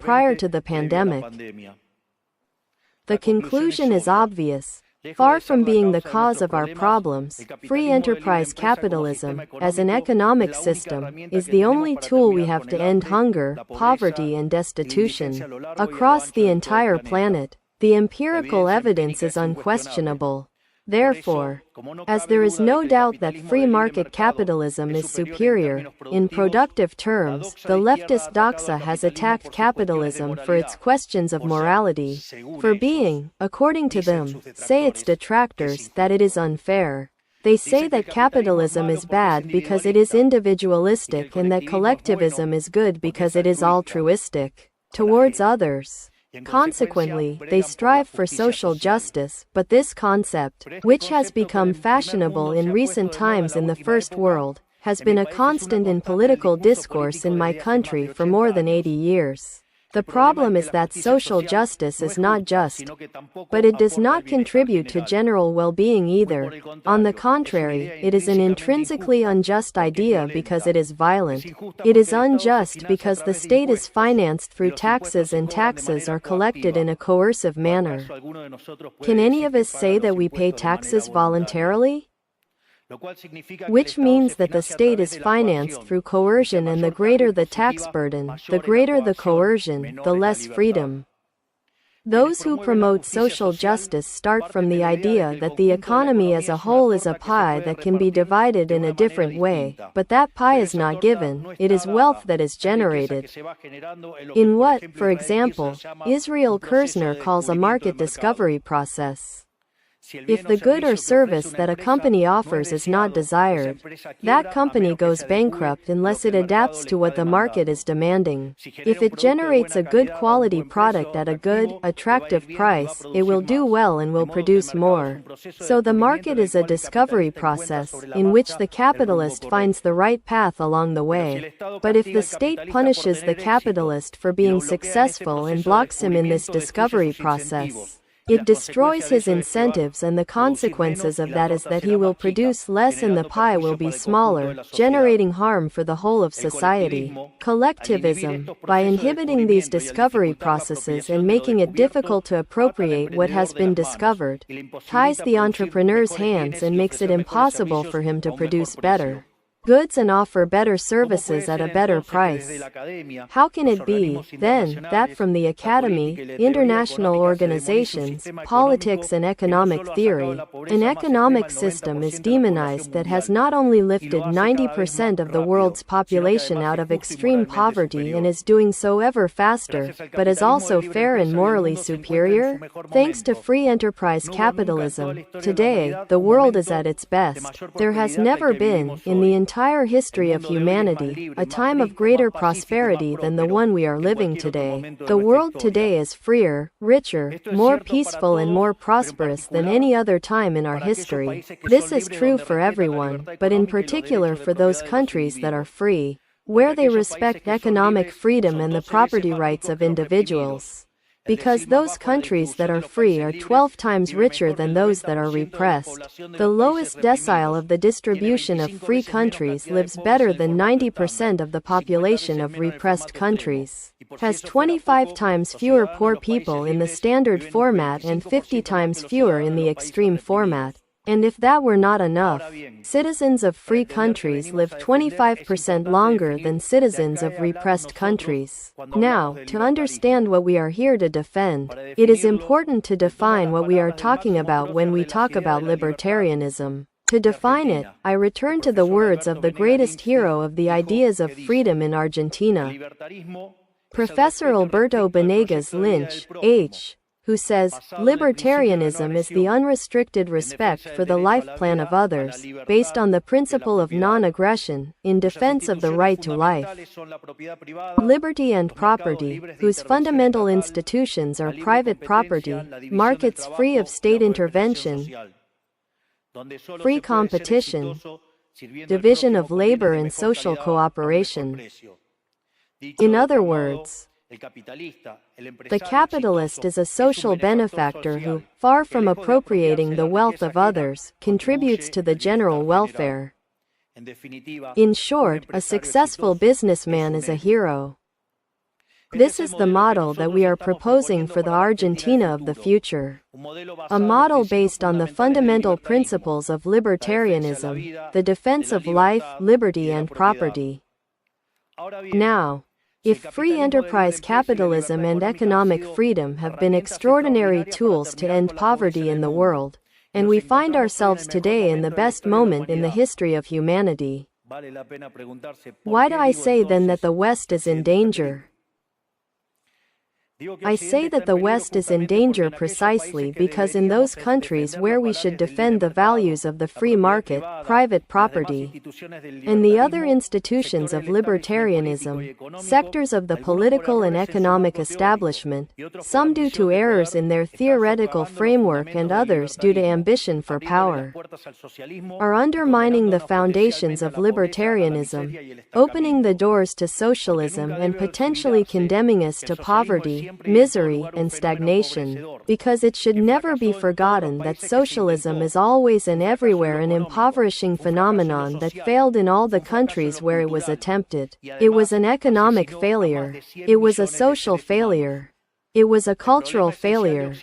prior to the previo a la pandemic. pandemia. The conclusion is obvious. Far from being the cause of our problems, free enterprise capitalism, as an economic system, is the only tool we have to end hunger, poverty, and destitution across the entire planet. The empirical evidence is unquestionable. Therefore, as there is no doubt that free market capitalism is superior, in productive terms, the leftist doxa has attacked capitalism for its questions of morality, for being, according to them, say its detractors, that it is unfair. They say that capitalism is bad because it is individualistic and that collectivism is good because it is altruistic towards others. Consequently, they strive for social justice, but this concept, which has become fashionable in recent times in the First World, has been a constant in political discourse in my country for more than 80 years. The problem is that social justice is not just, but it does not contribute to general well-being either. On the contrary, it is an intrinsically unjust idea because it is violent. It is unjust because the state is financed through taxes and taxes are collected in a coercive manner. Can any of us say that we pay taxes voluntarily? Which means that the state is financed through coercion, and the greater the tax burden, the greater the coercion, the less freedom. Those who promote social justice start from the idea that the economy as a whole is a pie that can be divided in a different way, but that pie is not given, it is wealth that is generated. In what, for example, Israel Kirzner calls a market discovery process. If the good or service that a company offers is not desired, that company goes bankrupt unless it adapts to what the market is demanding. If it generates a good quality product at a good, attractive price, it will do well and will produce more. So the market is a discovery process, in which the capitalist finds the right path along the way. But if the state punishes the capitalist for being successful and blocks him in this discovery process, it destroys his incentives, and the consequences of that is that he will produce less and the pie will be smaller, generating harm for the whole of society. Collectivism, by inhibiting these discovery processes and making it difficult to appropriate what has been discovered, ties the entrepreneur's hands and makes it impossible for him to produce better goods and offer better services at a better price. How can it be, then, that from the academy, international organizations, politics and economic theory, an economic system is demonized that has not only lifted 90% of the world's population out of extreme poverty and is doing so ever faster, but is also fair and morally superior? Thanks to free enterprise capitalism, today, the world is at its best. There has never been, in the entire history of humanity, a time of greater prosperity than the one we are living today. The world today is freer, richer, more peaceful and more prosperous than any other time in our history. This is true for everyone, but in particular for those countries that are free, where they respect economic freedom and the property rights of individuals. Because those countries that are free are 12 times richer than those that are repressed. The lowest decile of the distribution of free countries lives better than 90% of the population of repressed countries, has 25 times fewer poor people in the standard format and 50 times fewer in the extreme format. And if that were not enough, citizens of free countries live 25% longer than citizens of repressed countries. Now, to understand what we are here to defend, it is important to define what we are talking about when we talk about libertarianism. To define it, I return to the words of the greatest hero of the ideas of freedom in Argentina, Professor Alberto Benegas Lynch, H., who says, libertarianism is the unrestricted respect for the life plan of others, based on the principle of non-aggression, in defense of the right to life, liberty and property, whose fundamental institutions are private property, markets free of state intervention, free competition, division of labor and social cooperation. In other words, the capitalist is a social benefactor who, far from appropriating the wealth of others, contributes to the general welfare. In short, a successful businessman is a hero. This is the model that we are proposing for the Argentina of the future. A model based on the fundamental principles of libertarianism, the defense of life, liberty and property. Now, if free enterprise capitalism and economic freedom have been extraordinary tools to end poverty in the world, and we find ourselves today in the best moment in the history of humanity, why do I say then that the West is in danger? I say that the West is in danger precisely because in those countries where we should defend the values of the free market, private property, and the other institutions of libertarianism, sectors of the political and economic establishment, some due to errors in their theoretical framework and others due to ambition for power, are undermining the foundations of libertarianism, opening the doors to socialism and potentially condemning us to poverty, misery, and stagnation, because it should never be forgotten that socialism is always and everywhere an impoverishing phenomenon that failed in all the countries where it was attempted. It was an economic failure. It was a social failure. It was a cultural failure,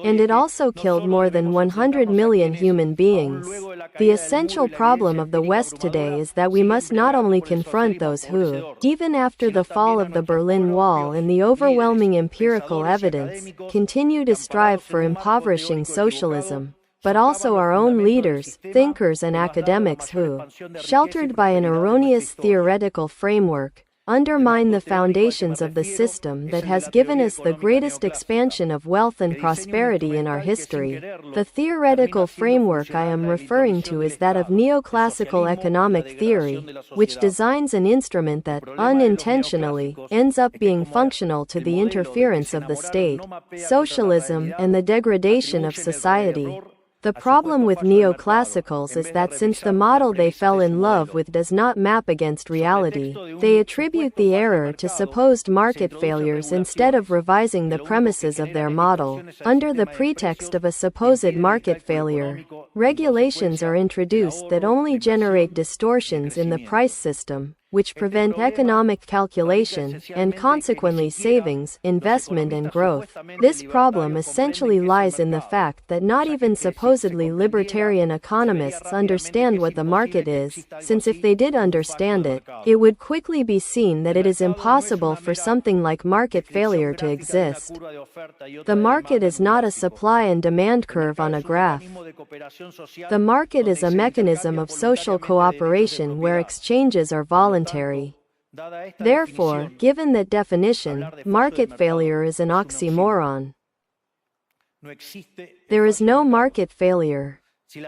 and it also killed more than 100 million human beings. The essential problem of the West today is that we must not only confront those who, even after the fall of the Berlin Wall and the overwhelming empirical evidence, continue to strive for impoverishing socialism, but also our own leaders, thinkers and academics who, sheltered by an erroneous theoretical framework, undermine the foundations of the system that has given us the greatest expansion of wealth and prosperity in our history. The theoretical framework I am referring to is that of neoclassical economic theory, which designs an instrument that, unintentionally, ends up being functional to the interference of the state, socialism, and the degradation of society. The problem with neoclassicals is that since the model they fell in love with does not map against reality, they attribute the error to supposed market failures instead of revising the premises of their model. Under the pretext of a supposed market failure, regulations are introduced that only generate distortions in the price system, which prevent economic calculation, and consequently savings, investment and growth. This problem essentially lies in the fact that not even supposedly libertarian economists understand what the market is, since if they did understand it, it would quickly be seen that it is impossible for something like market failure to exist. The market is not a supply and demand curve on a graph. The market is a mechanism of social cooperation where exchanges are voluntary. Therefore, given that definition, market failure is an oxymoron. There is no market failure.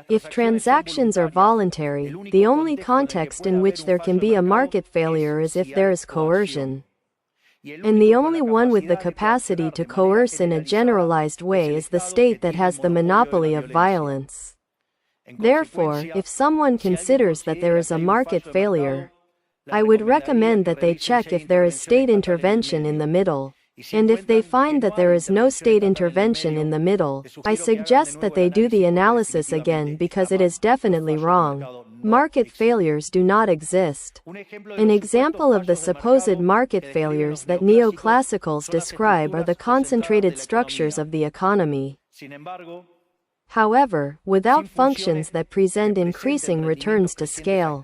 If transactions are voluntary, the only context in which there can be a market failure is if there is coercion. And the only one with the capacity to coerce in a generalized way is the state that has the monopoly of violence. Therefore, if someone considers that there is a market failure, I would recommend that they check if there is state intervention in the middle. And if they find that there is no state intervention in the middle, I suggest that they do the analysis again because it is definitely wrong. Market failures do not exist. An example of the supposed market failures that neoclassicals describe are the concentrated structures of the economy. However, without functions that present increasing returns to scale,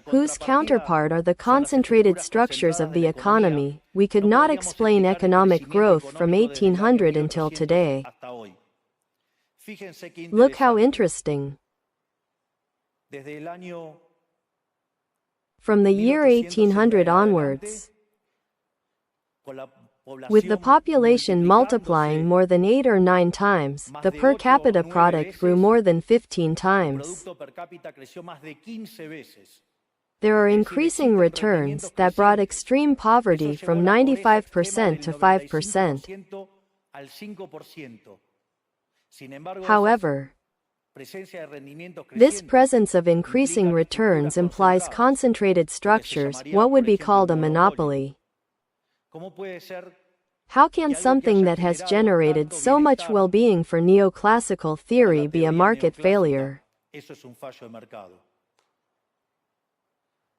whose counterpart are the concentrated structures of the economy, we could not explain economic growth from 1800 until today. Look how interesting. From the year 1800 onwards, with the population multiplying more than 8 or 9 times, the per capita product grew more than 15 times. There are increasing returns that brought extreme poverty from 95% to 5%. However, this presence of increasing returns implies concentrated structures, what would be called a monopoly. How can something that has generated so much well-being for neoclassical theory be a market failure?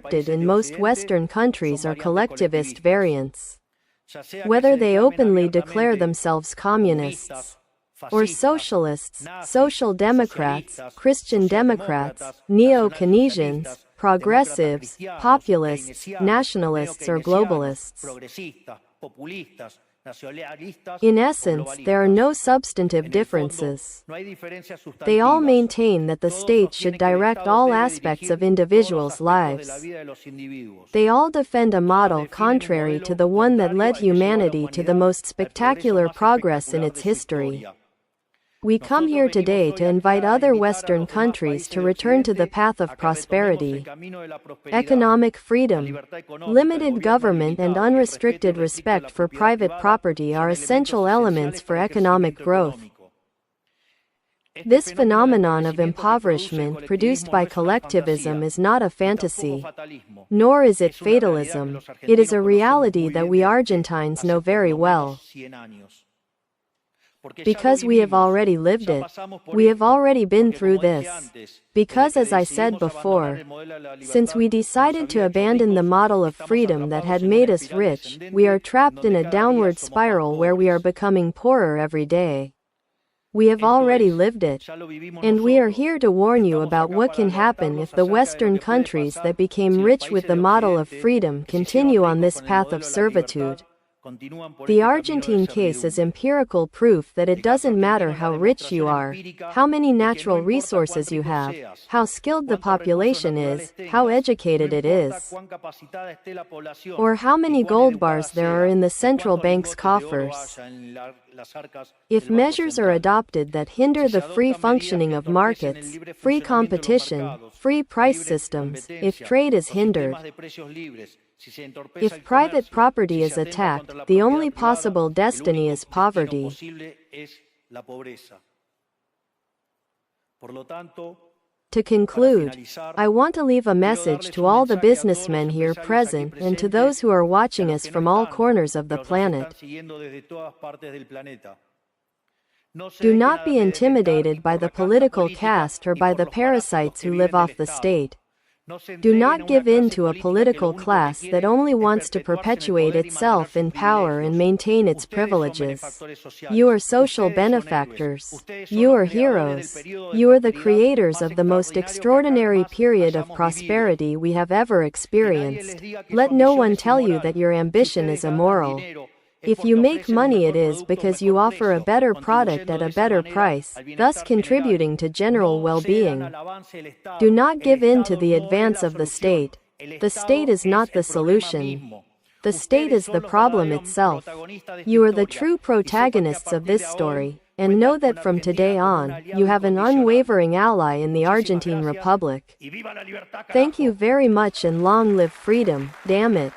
accepted in most Western countries are collectivist variants. Whether they openly declare themselves communists or socialists, social democrats, Christian Democrats, neo-Keynesians, progressives, populists, nationalists, or globalists. In essence, there are no substantive differences. They all maintain that the state should direct all aspects of individuals' lives. They all defend a model contrary to the one that led humanity to the most spectacular progress in its history. We come here today to invite other Western countries to return to the path of prosperity. Economic freedom, limited government, and unrestricted respect for private property are essential elements for economic growth. This phenomenon of impoverishment produced by collectivism is not a fantasy, nor is it fatalism. It is a reality that we Argentines know very well. Because we have already lived it. We have already been through this. Because, as I said before, since we decided to abandon the model of freedom that had made us rich, we are trapped in a downward spiral where we are becoming poorer every day. We have already lived it. And we are here to warn you about what can happen if the Western countries that became rich with the model of freedom continue on this path of servitude. The Argentine case is empirical proof that it doesn't matter how rich you are, how many natural resources you have, how skilled the population is, how educated it is, or how many gold bars there are in the central bank's coffers. If measures are adopted that hinder the free functioning of markets, free competition, free price systems, if trade is hindered, if private property is attacked, the only possible destiny is poverty. To conclude, I want to leave a message to all the businessmen here present and to those who are watching us from all corners of the planet. Do not be intimidated by the political caste or by the parasites who live off the state. Do not give in to a political class that only wants to perpetuate itself in power and maintain its privileges. You are social benefactors. You are heroes. You are the creators of the most extraordinary period of prosperity we have ever experienced. Let no one tell you that your ambition is immoral. If you make money, it is because you offer a better product at a better price, thus contributing to general well-being. Do not give in to the advance of the state. The state is not the solution. The state is the problem itself. You are the true protagonists of this story, and know that from today on, you have an unwavering ally in the Argentine Republic. Thank you very much, and long live freedom, damn it.